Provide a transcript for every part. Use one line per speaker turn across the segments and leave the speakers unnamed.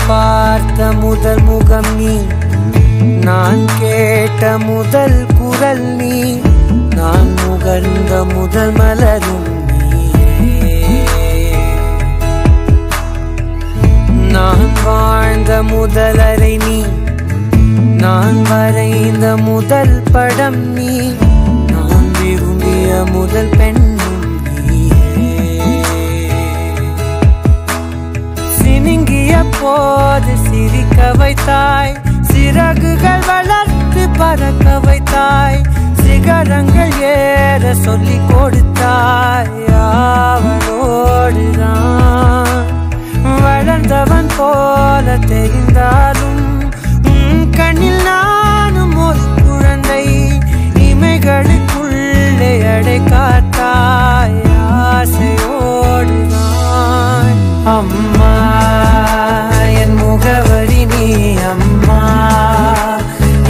பார்த்த முதல் முகம் நீ, நான் கேட்ட முதல் குரல் நீ, நான் முகர்ந்த முதல் மலரும் நீயே. நான் வாழ்ந்த முதல் அறை நீ, நான் வரைந்த முதல் படம் நீ, நான் விரும்பிய முதல் பெண்ணும் நீயே. சினுங்கிய போது சிரிக்க வைத்தாய், சிறகுகள் வளர்த்து பறக்க வைத்தாய், சிகரங்கள் ஏற சொல்லி கொடுத்தாய். அவளோடுதான் வளர்ந்தவன் போல தெரிந்தாலும் கண்ணில் நானும் ஒரு குழந்தை, இமைகளுக்குள்ளே அடை காத்தாய். ஆசையோடுதான் அம்மா என் முகவரி நீ, அம்மா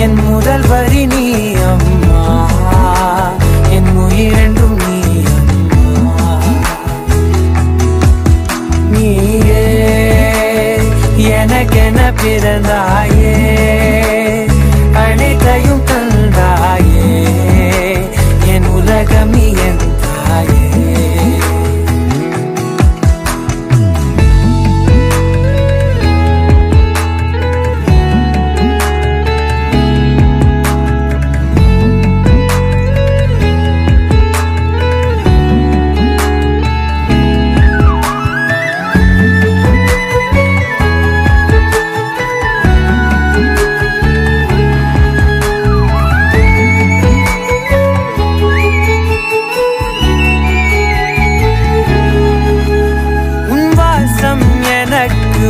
என் முதல் வரி நீ, அம்மா என் உயிரென்றும் நீ, அம்மா நீயே எனக்கென பிறந்தாயே, அனைத்தையும் தந்தாயே, என் உலகம் நீ என் தாயே.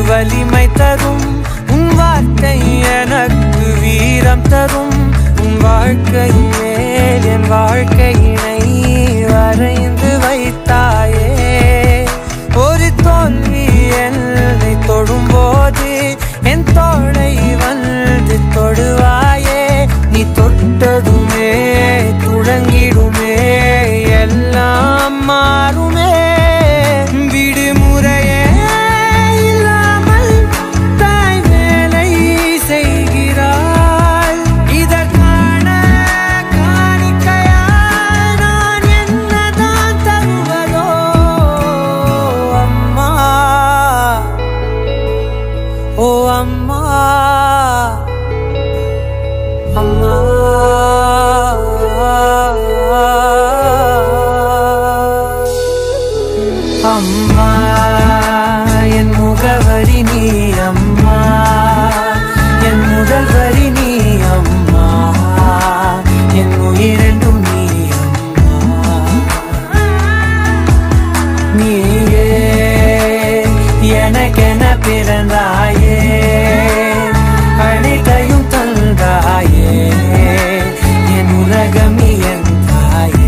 வலிமை தரும் உன் வார்த்தை எனக்கு வீரம் தரும், உன் வாழ்க்கை மேல் என் வாழ்க்கையினை வரைந்து வைத்தாயே. ஒரு தோல்வி என்னை தொடும்போது என் தோளை வந்து தொடுவாயே. நீ தொட்டதுமே துளங்கிடுமே எல்லாம் மாறுமே. விடுமுறையே அம்மா என் முகவரி நீ, அம்மா என் முதல் வரி நீ, அம்மா என் உயிரென்றும் நீ, அம்மா நீயே எனக்கென பிறந்தாயே, அனைத்தையும் தந்தாயே, என் உலகம் நீ என் தாயே.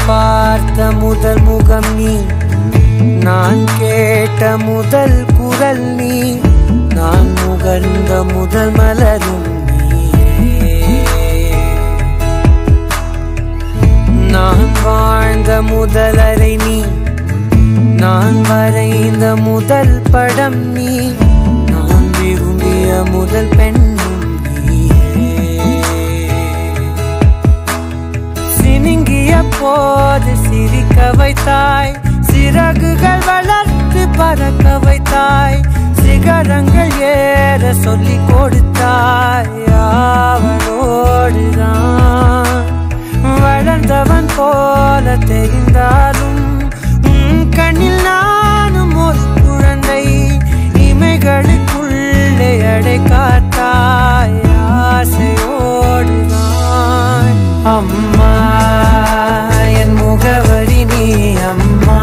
பார்த்த முதல் முகம் நீ, நான் கேட்ட முதல் குரல் நீ, நான் முகர்ந்த முதல் மலரும் நீயே. நான் வாழ்ந்த முதல் அறை நீ, நான் வரைந்த முதல் படம் நீ, நான் விரும்பிய முதல் பெண்ணும் நீயே. சினுங்கிய போது சிரிக்க வைத்தாய், சிறகுகள் வளர்த்து பறக்க வைத்தாய், சிகரங்கள் ஏற சொல்லி கொடுத்தாய். அவளோடுதான் வளர்ந்தவன் போல தெரிந்தாலும் உன் கண்ணில் நானும் ஒரு குழந்தை, இமைகளுக்குள்ளே அடை காத்தாய். ஆசையோடுதான் அம்மா என் முகவரி நீ, அம்மா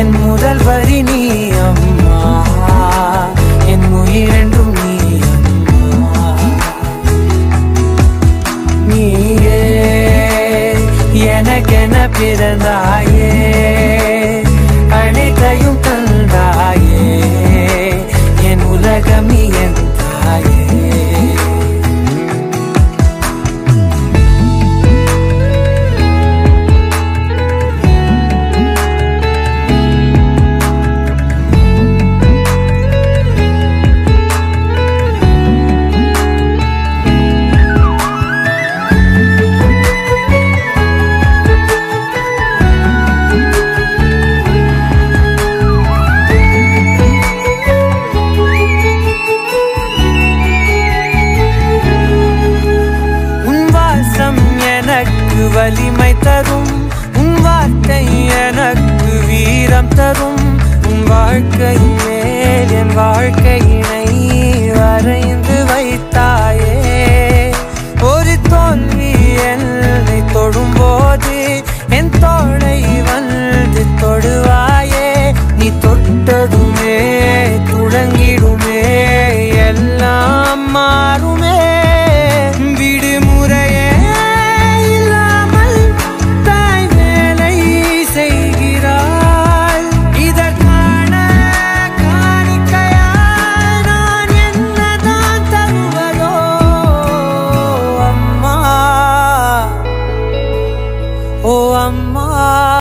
என் முதல் வரி நீ, அம்மா என் உயிரென்றும் நீ, அம்மா நீயே எனக்கென பிறந்தாயே, அனைத்தையும் தந்தாயே, என் உலகம் நீ என் தாயே. வலிமை தரும் உன் வார்த்தை எனக்கு வீரம் தரும், உன் வாழ்க்கை மேல் என் வாழ்க்கையினை வரைந்து வைத்தார்.